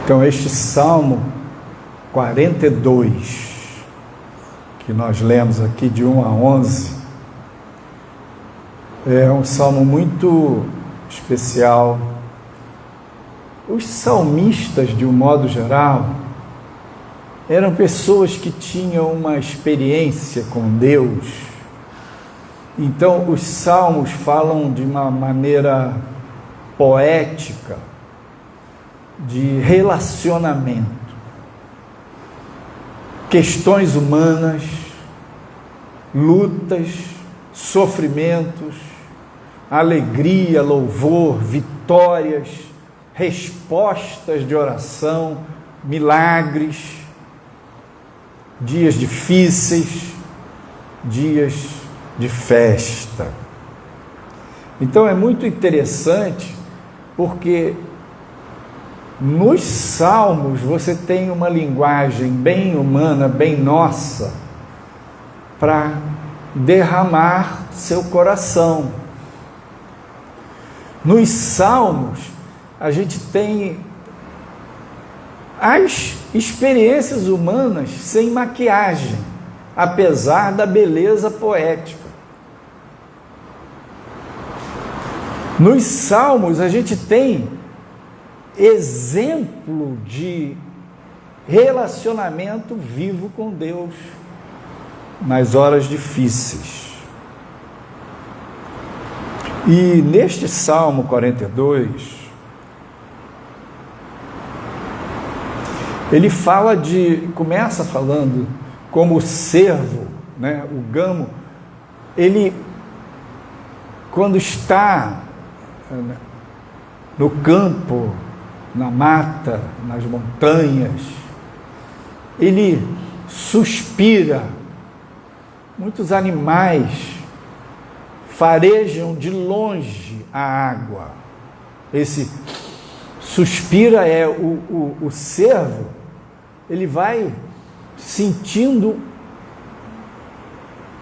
Então, este Salmo 42, que nós lemos aqui de 1 a 11, é um salmo muito especial. Os salmistas, de um modo geral, eram pessoas que tinham uma experiência com Deus. Então, os salmos falam de uma maneira poética, de relacionamento, questões humanas, lutas, sofrimentos, alegria, louvor, vitórias, respostas de oração, milagres, dias difíceis, dias de festa. Então é muito interessante, porque nos salmos você tem uma linguagem bem humana, bem nossa, para derramar seu coração. Nos salmos a gente tem as experiências humanas sem maquiagem, apesar da beleza poética. Nos salmos a gente tem exemplo de relacionamento vivo com Deus nas horas difíceis. E neste Salmo 42, ele começa falando como o cervo, né, o gamo, ele, quando está no campo, na mata, nas montanhas, ele suspira. Muitos animais farejam de longe a água. Esse suspira é o cervo, ele vai sentindo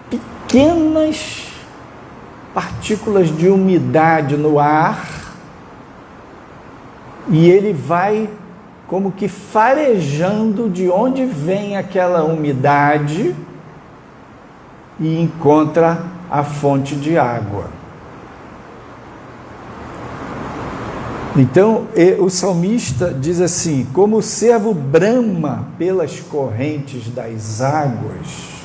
pequenas partículas de umidade no ar, e ele vai como que farejando de onde vem aquela umidade e encontra a fonte de água. Então, o salmista diz assim: como o cervo brama pelas correntes das águas,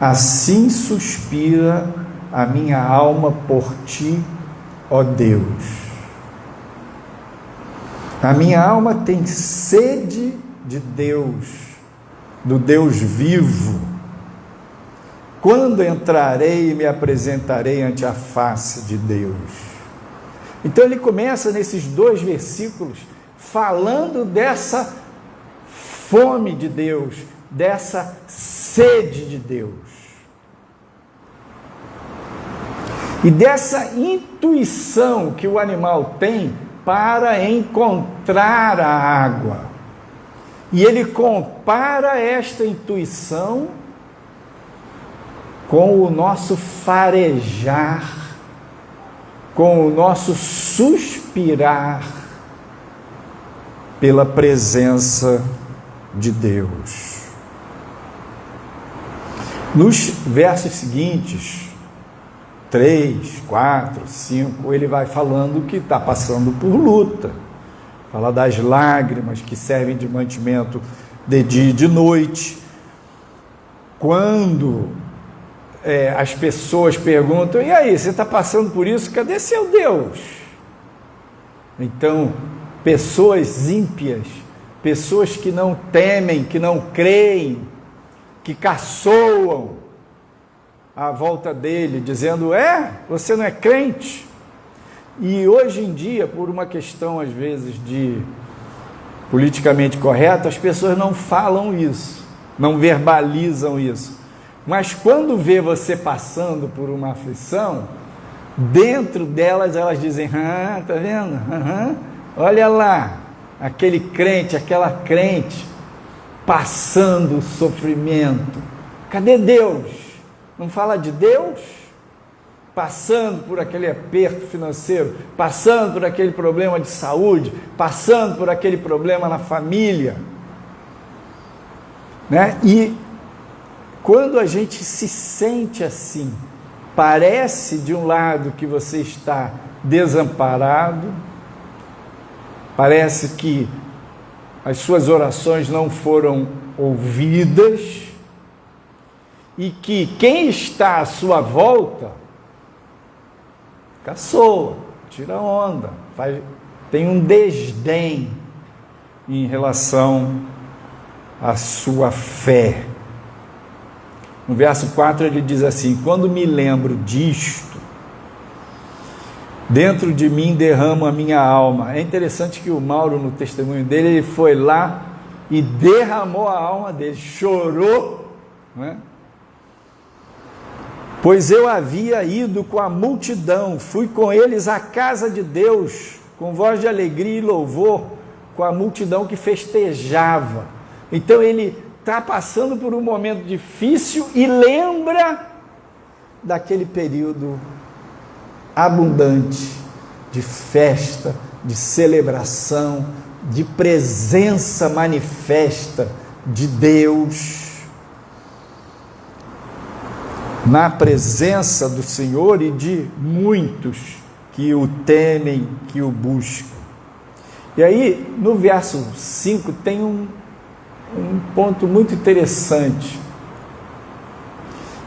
assim suspira a minha alma por ti, ó Deus. A minha alma tem sede de Deus, do Deus vivo. Quando entrarei e me apresentarei ante a face de Deus? Então ele começa nesses 2 versículos falando dessa fome de Deus, dessa sede de Deus. E dessa intuição que o animal tem para encontrar a água. E ele compara esta intuição com o nosso farejar, com o nosso suspirar pela presença de Deus. Nos versos seguintes, 3, 4, 5, ele vai falando que está passando por luta. Fala das lágrimas que servem de mantimento de dia e de noite. Quando as pessoas perguntam: e aí, você está passando por isso? Cadê seu Deus? Então, pessoas ímpias, pessoas que não temem, que não creem, que caçoam à volta dele, dizendo: você não é crente? E hoje em dia, por uma questão às vezes de politicamente correto, as pessoas não falam isso, não verbalizam isso, mas quando vê você passando por uma aflição, dentro delas elas dizem: tá vendo? Olha lá, aquele crente, aquela crente passando o sofrimento. Cadê Deus? Não fala de Deus? passando por aquele aperto financeiro, passando por aquele problema de saúde, passando por aquele problema na família, né? E quando a gente se sente assim, parece de um lado que você está desamparado, parece que as suas orações não foram ouvidas e que quem está à sua volta caçoa, tira onda, tem um desdém em relação à sua fé. No verso 4 ele diz assim: quando me lembro disto, dentro de mim derramo a minha alma. É interessante que o Mauro, no testemunho dele, ele foi lá e derramou a alma dele, chorou, né? Pois eu havia ido com a multidão, fui com eles à casa de Deus, com voz de alegria e louvor, com a multidão que festejava. Então ele está passando por um momento difícil e lembra daquele período abundante de festa, de celebração, de presença manifesta de Deus, na presença do Senhor e de muitos que o temem, que o buscam. E aí, no verso 5, tem um ponto muito interessante,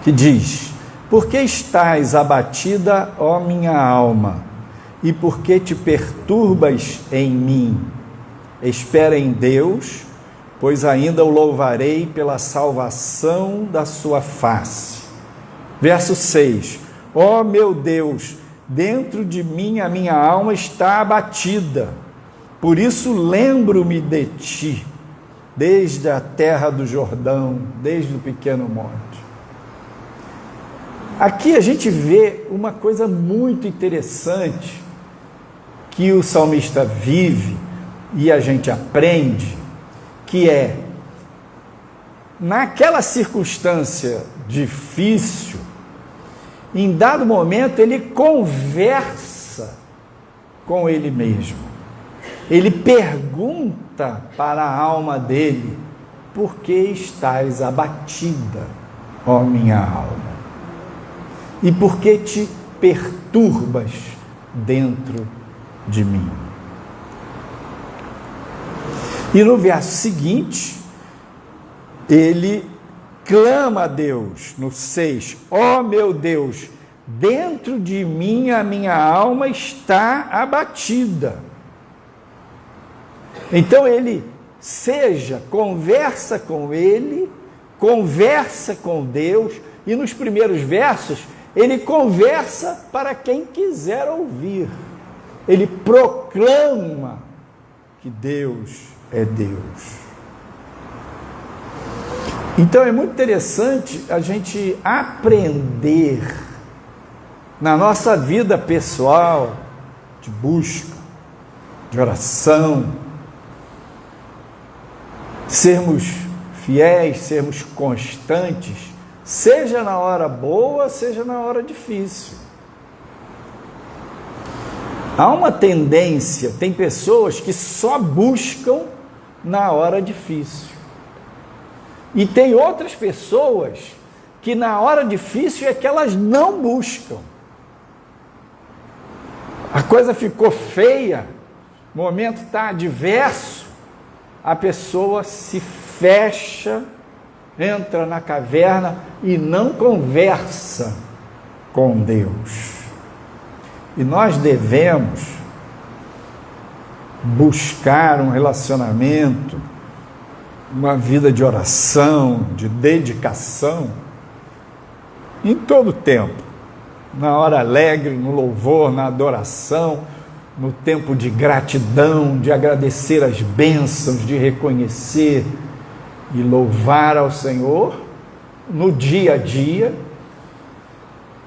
que diz: por que estás abatida, ó minha alma, e por que te perturbas em mim? Espera em Deus, pois ainda o louvarei pela salvação da sua face. Verso 6: ó meu Deus, dentro de mim a minha alma está abatida, por isso lembro-me de ti, desde a terra do Jordão, desde o pequeno monte. Aqui a gente vê uma coisa muito interessante que o salmista vive e a gente aprende, que é, naquela circunstância difícil, em dado momento ele conversa com ele mesmo. Ele pergunta para a alma dele: por que estás abatida, ó minha alma? E por que te perturbas dentro de mim? E no verso seguinte, ele clama a Deus, no 6, ó meu Deus, dentro de mim a minha alma está abatida. Então ele conversa com ele, conversa com Deus, e nos primeiros versos ele conversa para quem quiser ouvir. Ele proclama que Deus é Deus. Então é muito interessante a gente aprender na nossa vida pessoal, de busca, de oração, sermos fiéis, sermos constantes, seja na hora boa, seja na hora difícil. Há uma tendência, tem pessoas que só buscam na hora difícil. E tem outras pessoas que na hora difícil é que elas não buscam. A coisa ficou feia, o momento está adverso, a pessoa se fecha, entra na caverna e não conversa com Deus. E nós devemos buscar um relacionamento, uma vida de oração, de dedicação, em todo o tempo, na hora alegre, no louvor, na adoração, no tempo de gratidão, de agradecer as bênçãos, de reconhecer e louvar ao Senhor, no dia a dia,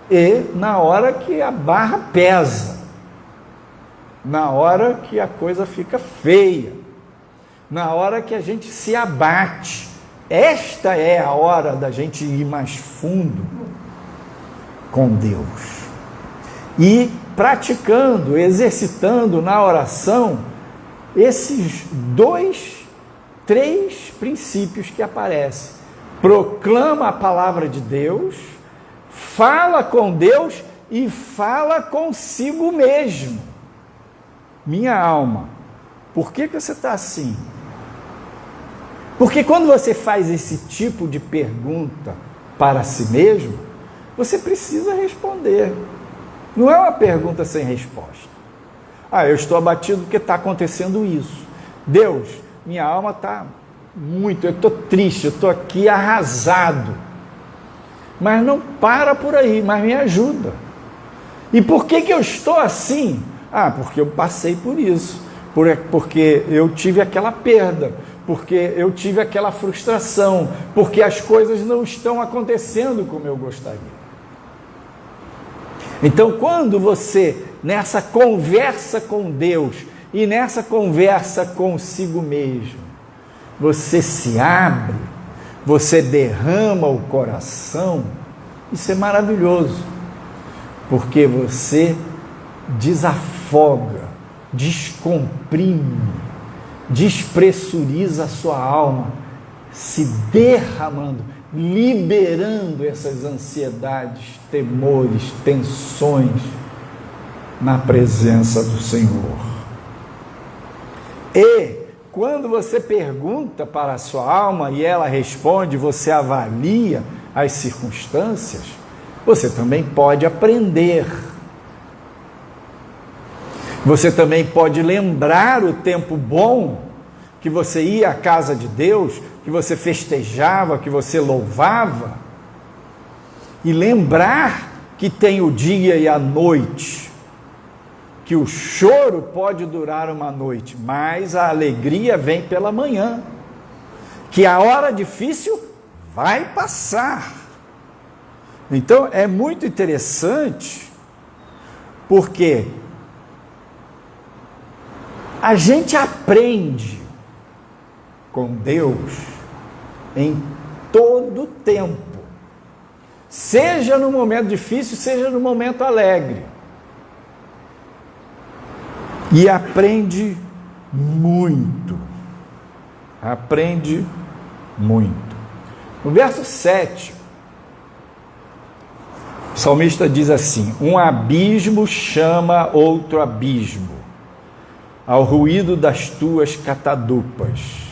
e na hora que a barra pesa, na hora que a coisa fica feia, na hora que a gente se abate. Esta é a hora da gente ir mais fundo com Deus. e praticando, exercitando na oração esses 3 princípios que aparecem. Proclama a palavra de Deus, fala com Deus e fala consigo mesmo. Minha alma, por que você está assim? Porque quando você faz esse tipo de pergunta para si mesmo, você precisa responder. Não é uma pergunta sem resposta. Eu estou abatido porque está acontecendo isso. Deus, minha alma está eu estou triste, eu estou aqui arrasado. Mas não para por aí, mas me ajuda. E por que eu estou assim? Porque eu passei por isso. Porque eu tive aquela perda. Porque eu tive aquela frustração. Porque as coisas não estão acontecendo como eu gostaria. Então, quando você, nessa conversa com Deus e nessa conversa consigo mesmo, você se abre, você derrama o coração, isso é maravilhoso, porque você desafoga, descomprime, despressuriza a sua alma, se derramando, liberando essas ansiedades, temores, tensões na presença do Senhor. E quando você pergunta para a sua alma e ela responde, você avalia as circunstâncias, você também pode aprender. Você também pode lembrar o tempo bom que você ia à casa de Deus, que você festejava, que você louvava, e lembrar que tem o dia e a noite, que o choro pode durar uma noite, mas a alegria vem pela manhã, que a hora difícil vai passar. Então é muito interessante, porque a gente aprende com Deus em todo tempo, seja no momento difícil, seja no momento alegre, e aprende muito, No verso 7, o salmista diz assim: um abismo chama outro abismo, ao ruído das tuas catadupas.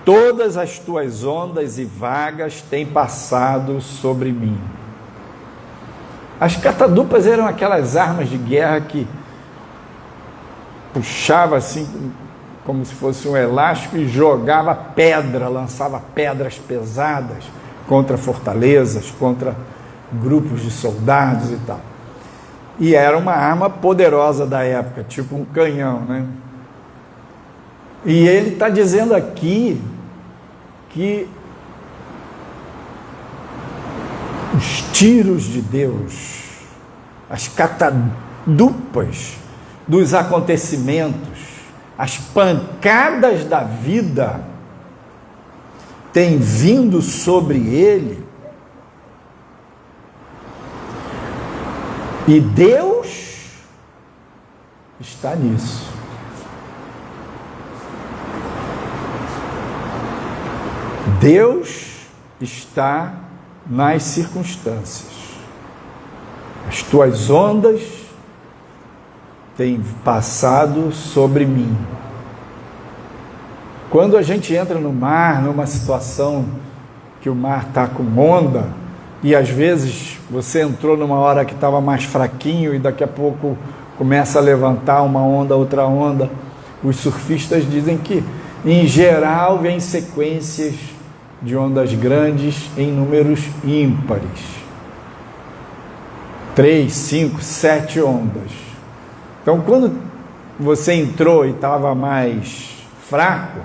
Todas as tuas ondas e vagas têm passado sobre mim. As catadupas eram aquelas armas de guerra que puxava assim, como se fosse um elástico, e jogava pedra, lançava pedras pesadas contra fortalezas, contra grupos de soldados e tal. E era uma arma poderosa da época, tipo um canhão, né? E ele está dizendo aqui que os tiros de Deus, as catadupas dos acontecimentos, as pancadas da vida têm vindo sobre ele, e Deus está nisso. Deus está nas circunstâncias. As tuas ondas têm passado sobre mim. Quando a gente entra no mar, numa situação que o mar está com onda, e às vezes você entrou numa hora que estava mais fraquinho e daqui a pouco começa a levantar uma onda, outra onda, os surfistas dizem que, em geral, vem sequências de ondas grandes em números ímpares. 3, 5, 7 ondas. Então, quando você entrou e estava mais fraco,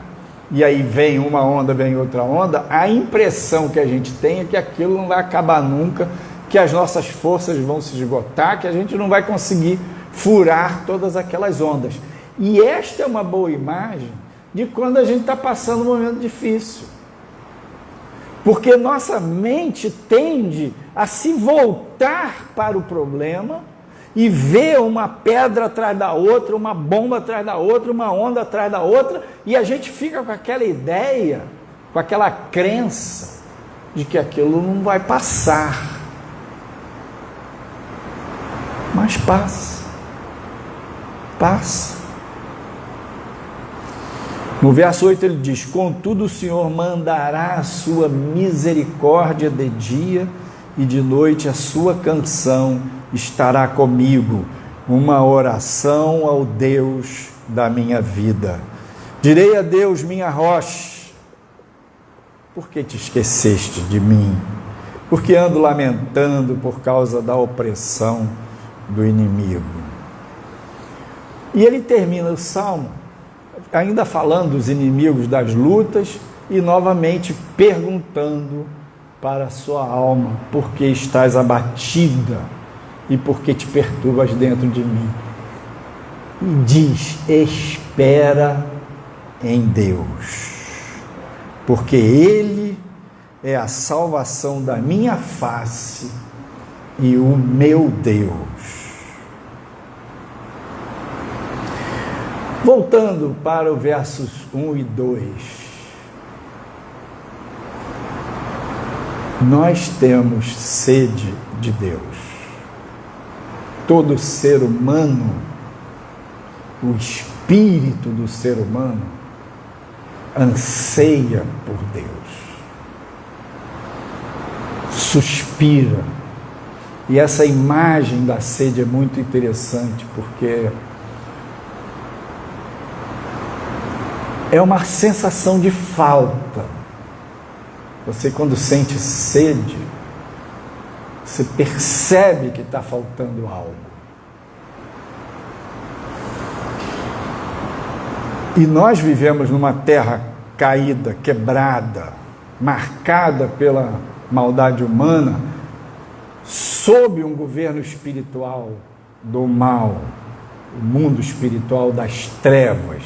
e aí vem uma onda, vem outra onda, a impressão que a gente tem é que aquilo não vai acabar nunca, que as nossas forças vão se esgotar, que a gente não vai conseguir furar todas aquelas ondas. E esta é uma boa imagem de quando a gente está passando um momento difícil. Porque nossa mente tende a se voltar para o problema e vê uma pedra atrás da outra, uma bomba atrás da outra, uma onda atrás da outra, e a gente fica com aquela ideia, com aquela crença de que aquilo não vai passar. Mas passa. Passa. No verso 8 ele diz: contudo o Senhor mandará a sua misericórdia de dia, e de noite a sua canção estará comigo, uma oração ao Deus da minha vida. Direi a Deus, minha rocha: por que te esqueceste de mim? Porque ando lamentando por causa da opressão do inimigo. E ele termina o salmo ainda falando dos inimigos, das lutas, e novamente perguntando para a sua alma: por que estás abatida e por que te perturbas dentro de mim? E diz: espera em Deus, porque Ele é a salvação da minha face e o meu Deus. Voltando para os versos 1 e 2, nós temos sede de Deus. Todo ser humano, o espírito do ser humano, anseia por Deus, suspira. E essa imagem da sede é muito interessante, porque é uma sensação de falta. Você, quando sente sede, você percebe que está faltando algo. E nós vivemos numa terra caída, quebrada, marcada pela maldade humana, sob um governo espiritual do mal, o mundo espiritual das trevas.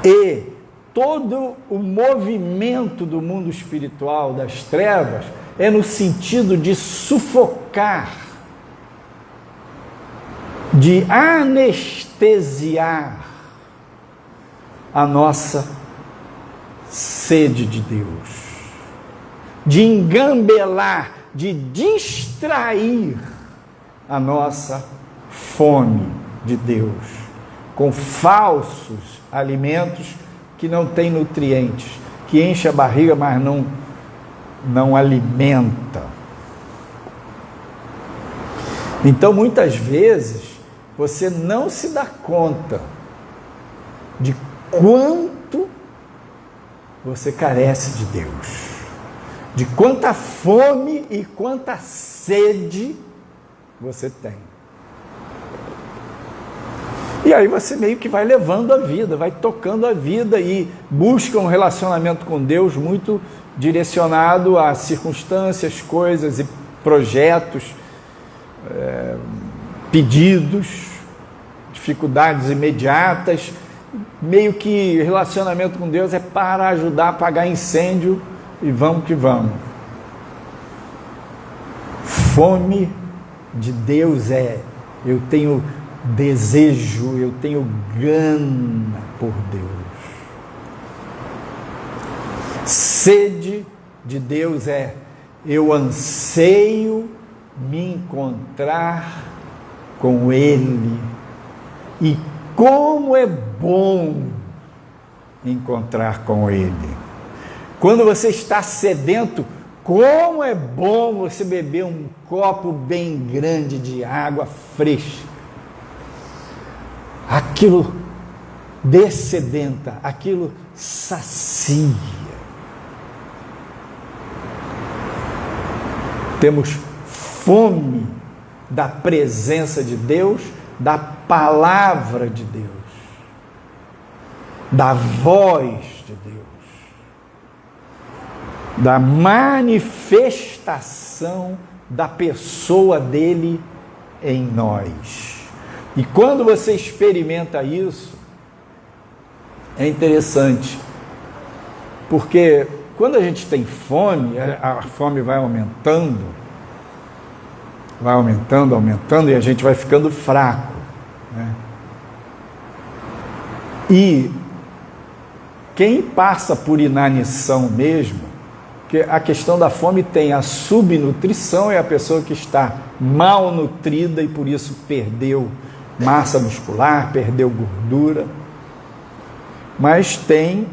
E todo o movimento do mundo espiritual das trevas é no sentido de sufocar, de anestesiar a nossa sede de Deus, de engambelar, de distrair a nossa fome de Deus com falsos alimentos que não têm nutrientes, que enche a barriga, mas não alimenta. Então, muitas vezes, você não se dá conta de quanto você carece de Deus, de quanta fome e quanta sede você tem. E aí você meio que vai levando a vida, vai tocando a vida e busca um relacionamento com Deus muito direcionado a circunstâncias, coisas e projetos, pedidos, dificuldades imediatas. Meio que relacionamento com Deus é para ajudar a apagar incêndio e vamos que vamos. Fome de Deus eu tenho desejo, eu tenho gana por Deus. Sede de Deus eu anseio me encontrar com Ele. E como é bom encontrar com Ele. Quando você está sedento, como é bom você beber um copo bem grande de água fresca. Aquilo dessedenta, aquilo sacia. Temos fome da presença de Deus, da palavra de Deus, da voz de Deus, da manifestação da pessoa dele em nós. E quando você experimenta isso, é interessante, porque quando a gente tem fome, a fome vai aumentando, vai aumentando, aumentando, e a gente vai ficando fraco, né? E quem passa por inanição mesmo, que a questão da fome tem a subnutrição, é a pessoa que está mal nutrida e por isso perdeu massa muscular, perdeu gordura, mas tem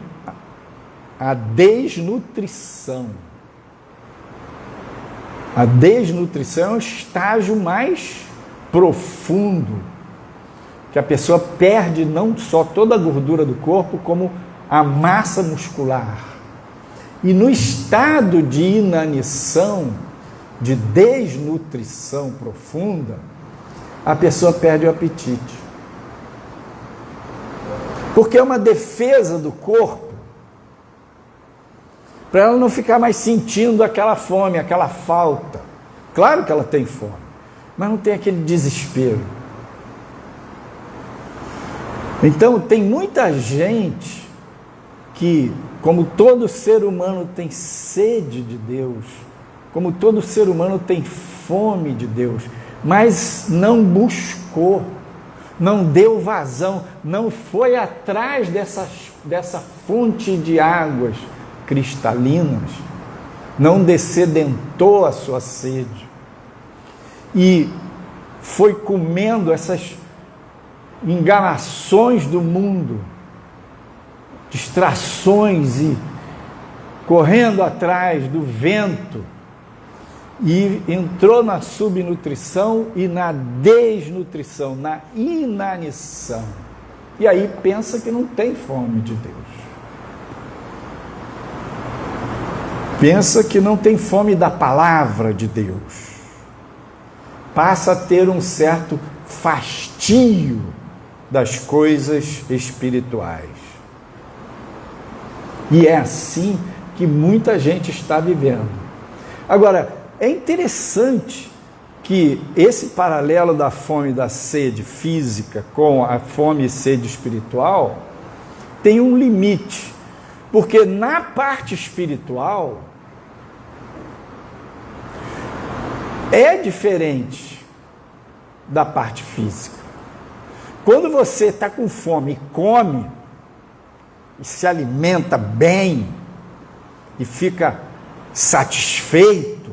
a desnutrição. A desnutrição é o estágio mais profundo, que a pessoa perde não só toda a gordura do corpo, como a massa muscular. E no estado de inanição, de desnutrição profunda, a pessoa perde o apetite. Porque é uma defesa do corpo, para ela não ficar mais sentindo aquela fome, aquela falta. Claro que ela tem fome, mas não tem aquele desespero. Então tem muita gente que, como todo ser humano tem sede de Deus, como todo ser humano tem fome de Deus, mas não buscou, não deu vazão, não foi atrás dessa fonte de águas cristalinas, não dessedentou a sua sede e foi comendo essas enganações do mundo, distrações, e correndo atrás do vento, e entrou na subnutrição e na desnutrição, na inanição, e aí pensa que não tem fome de Deus. Pensa que não tem fome da palavra de Deus, passa a ter um certo fastio das coisas espirituais. E é assim que muita gente está vivendo. Agora, é interessante que esse paralelo da fome e da sede física com a fome e sede espiritual tem um limite. Porque na parte espiritual é diferente da parte física. Quando você está com fome e come, e se alimenta bem, e fica satisfeito,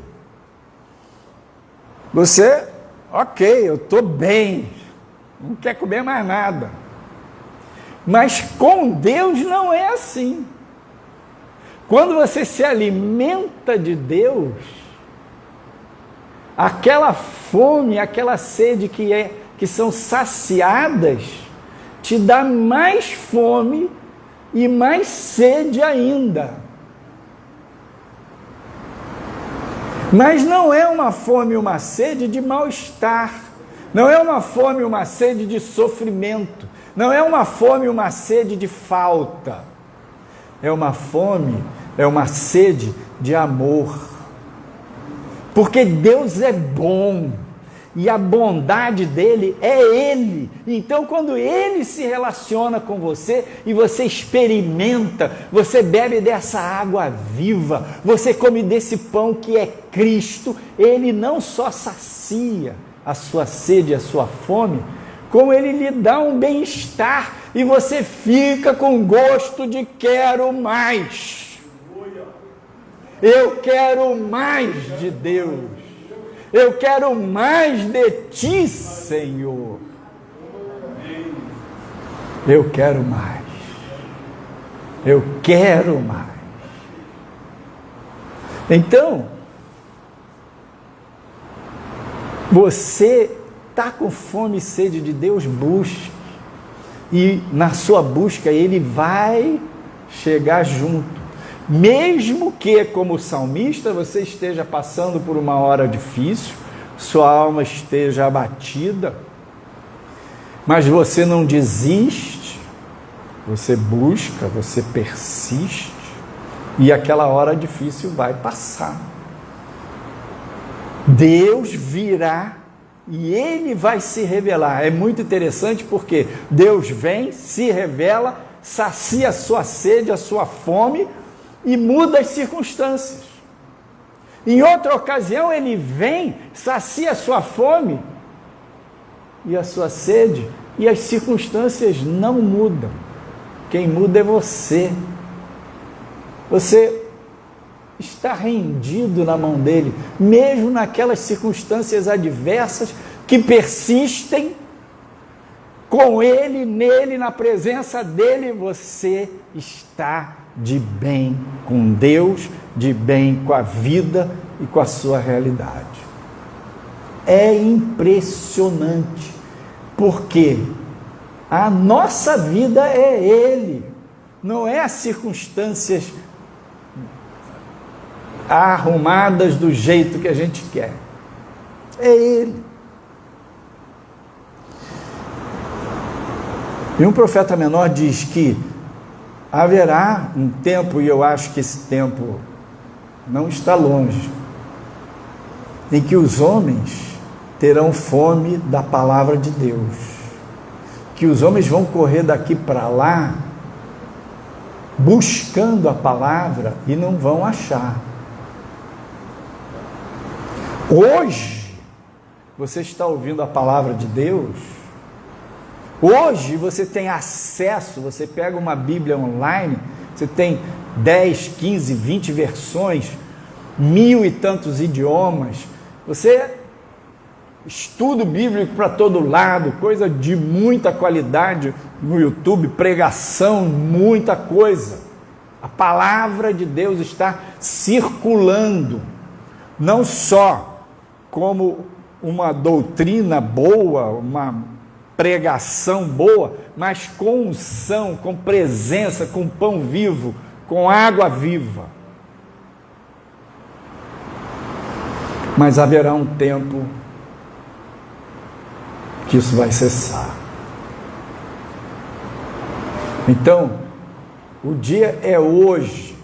você, ok, eu estou bem, não quer comer mais nada. Mas com Deus não é assim. Quando você se alimenta de Deus, aquela fome, aquela sede que são saciadas, te dá mais fome e mais sede ainda. Mas não é uma fome e uma sede de mal-estar, não é uma fome e uma sede de sofrimento, não é uma fome e uma sede de falta, é uma fome, é uma sede de amor, porque Deus é bom, e a bondade dele é Ele. Então quando Ele se relaciona com você, e você experimenta, você bebe dessa água viva, você come desse pão que é Cristo, Ele não só sacia a sua sede, a sua fome, como Ele lhe dá um bem-estar, e você fica com gosto de quero mais. Eu quero mais de Deus. Eu quero mais de Ti, Senhor. Eu quero mais. Eu quero mais. Então, você está com fome e sede de Deus, busque. E na sua busca Ele vai chegar junto. Mesmo que, como salmista, você esteja passando por uma hora difícil, sua alma esteja abatida, mas você não desiste, você busca, você persiste, e aquela hora difícil vai passar. Deus virá e Ele vai se revelar. É muito interessante porque Deus vem, se revela, sacia a sua sede, a sua fome, e muda as circunstâncias. Em outra ocasião ele vem, sacia a sua fome e a sua sede, e as circunstâncias não mudam. Quem muda é você. Você está rendido na mão dele, mesmo naquelas circunstâncias adversas que persistem. Com ele, nele, na presença dele, você está de bem com Deus, de bem com a vida e com a sua realidade. É impressionante, porque a nossa vida é Ele, não é as circunstâncias arrumadas do jeito que a gente quer, é Ele. E um profeta menor diz que haverá um tempo, e eu acho que esse tempo não está longe, em que os homens terão fome da palavra de Deus, que os homens vão correr daqui para lá buscando a palavra e não vão achar. Hoje você está ouvindo a palavra de Deus. Hoje você tem acesso, você pega uma Bíblia online, você tem 10, 15, 20 versões, 1000 e tantos idiomas, você estudo bíblico para todo lado, coisa de muita qualidade no YouTube, pregação, muita coisa. A palavra de Deus está circulando, não só como uma doutrina boa, uma pregação boa, mas com unção, com presença, com pão vivo, com água viva. Mas haverá um tempo que isso vai cessar. Então, o dia é hoje.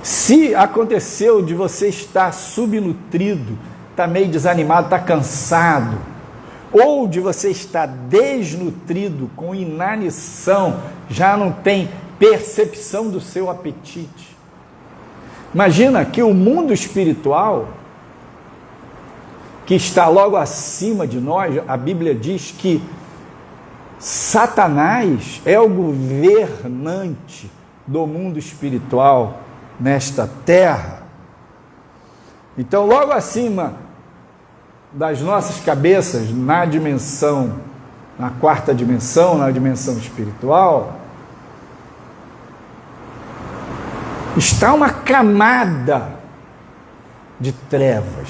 Se aconteceu de você estar subnutrido, está meio desanimado, está cansado, ou de você estar desnutrido, com inanição, já não tem percepção do seu apetite. Imagina que o mundo espiritual, que está logo acima de nós, a Bíblia diz que Satanás é o governante do mundo espiritual nesta terra. Então, logo acima das nossas cabeças, na dimensão, na quarta dimensão, na dimensão espiritual, está uma camada de trevas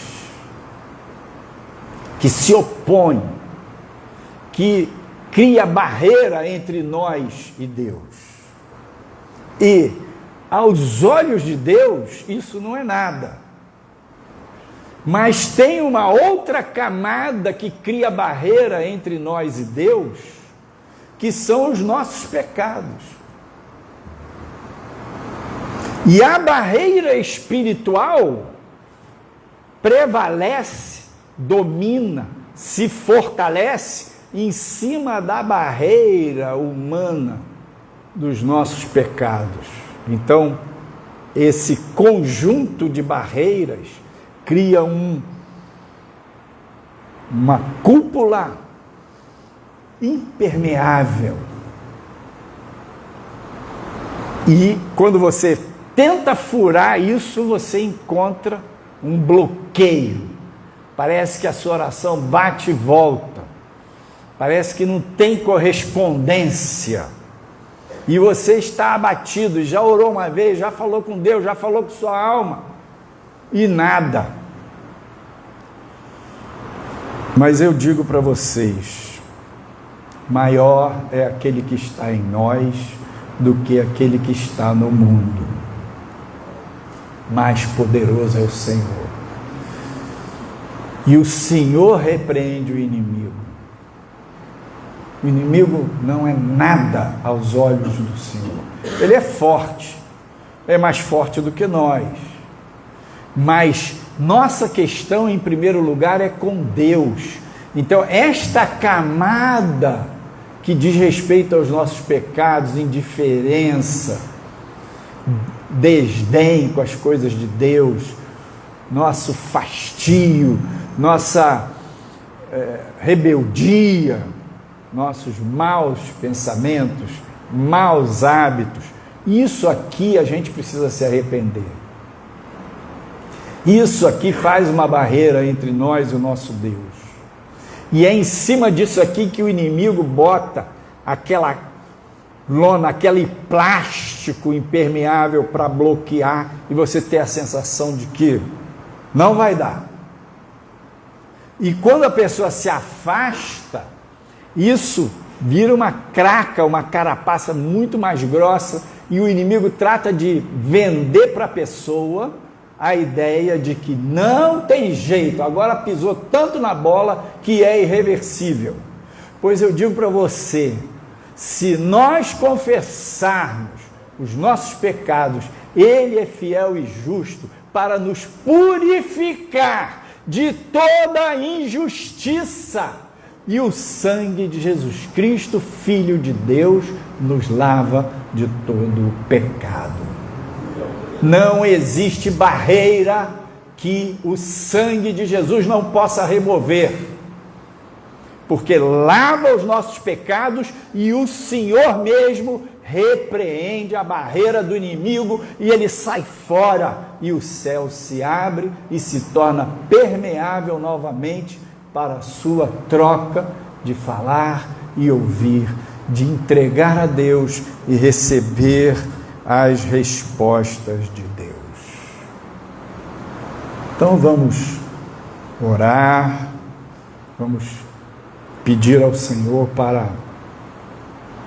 que se opõe, que cria barreira entre nós e Deus. E aos olhos de Deus isso não é nada. Mas tem uma outra camada que cria barreira entre nós e Deus, que são os nossos pecados. E a barreira espiritual prevalece, domina, se fortalece em cima da barreira humana dos nossos pecados. Então, esse conjunto de barreiras cria uma cúpula impermeável. E quando você tenta furar isso, você encontra um bloqueio. Parece que a sua oração bate e volta. Parece que não tem correspondência. E você está abatido, já orou uma vez, já falou com Deus, já falou com sua alma. E nada. Mas eu digo para vocês, maior é aquele que está em nós do que aquele que está no mundo. Mais poderoso é o Senhor. E o Senhor repreende o inimigo. O inimigo não é nada aos olhos do Senhor. Ele é forte, é mais forte do que nós. Mas nossa questão, em primeiro lugar, é com Deus. Então, esta camada que diz respeito aos nossos pecados, indiferença, desdém com as coisas de Deus, nosso fastio, nossa rebeldia, nossos maus pensamentos, maus hábitos. Isso aqui a gente precisa se arrepender. Isso aqui faz uma barreira entre nós e o nosso Deus. E é em cima disso aqui que o inimigo bota aquela lona, aquele plástico impermeável para bloquear, e você ter a sensação de que não vai dar. E quando a pessoa se afasta, isso vira uma craca, uma carapaça muito mais grossa, e o inimigo trata de vender para a pessoa a ideia de que não tem jeito, agora pisou tanto na bola que é irreversível. Pois eu digo para você, se nós confessarmos os nossos pecados, Ele é fiel e justo para nos purificar de toda injustiça, e o sangue de Jesus Cristo, Filho de Deus, nos lava de todo o pecado. Não existe barreira que o sangue de Jesus não possa remover, porque lava os nossos pecados, e o Senhor mesmo repreende a barreira do inimigo, e ele sai fora, e o céu se abre e se torna permeável novamente para a sua troca de falar e ouvir, de entregar a Deus e receber as respostas de Deus. Então vamos orar, vamos pedir ao Senhor para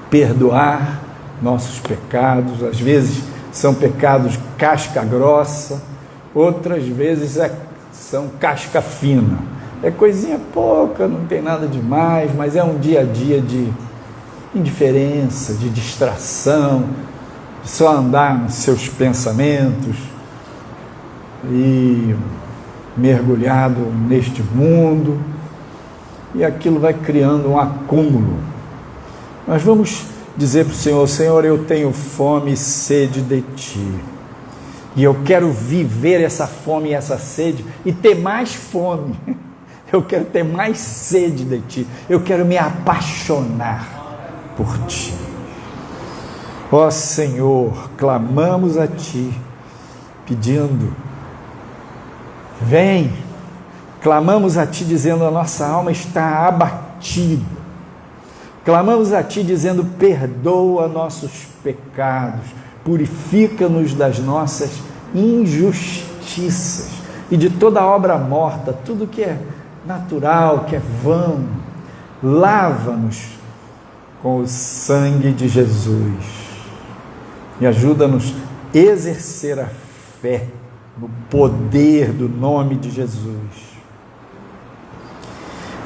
perdoar nossos pecados. Às vezes são pecados casca grossa, outras vezes são casca fina. É coisinha pouca, não tem nada demais, mas é um dia a dia de indiferença, de distração, de só andar nos seus pensamentos e mergulhado neste mundo, e aquilo vai criando um acúmulo. Nós vamos dizer para o Senhor: Senhor, eu tenho fome e sede de Ti, e eu quero viver essa fome e essa sede e ter mais fome. Eu quero ter mais sede de Ti, eu quero me apaixonar por Ti. Ó Senhor, clamamos a Ti, pedindo, vem. Clamamos a Ti dizendo: a nossa alma está abatida. Clamamos a Ti dizendo: perdoa nossos pecados, purifica-nos das nossas injustiças e de toda obra morta, tudo que é natural, que é vão. Lava-nos com o sangue de Jesus e ajuda-nos a exercer a fé no poder do nome de Jesus.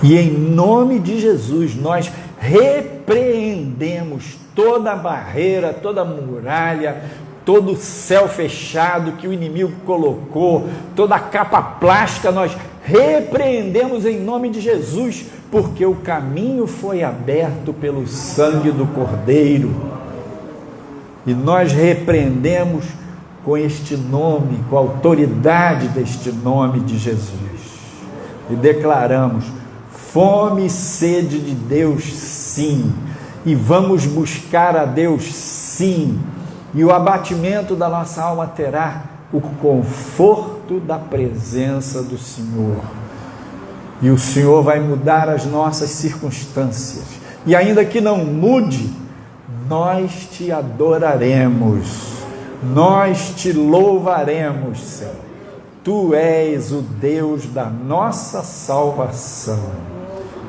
E em nome de Jesus nós repreendemos toda barreira, toda muralha, todo o céu fechado que o inimigo colocou, toda a capa plástica, nós repreendemos em nome de Jesus, porque o caminho foi aberto pelo sangue do Cordeiro, e nós repreendemos com este nome, com a autoridade deste nome de Jesus, e declaramos: fome e sede de Deus, sim, e vamos buscar a Deus, sim, e o abatimento da nossa alma terá o conforto da presença do Senhor, e o Senhor vai mudar as nossas circunstâncias, e ainda que não mude, nós Te adoraremos, nós Te louvaremos, Senhor. Tu és o Deus da nossa salvação,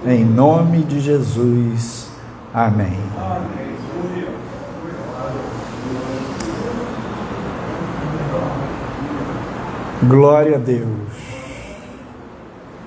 em nome de Jesus, amém. Glória a Deus.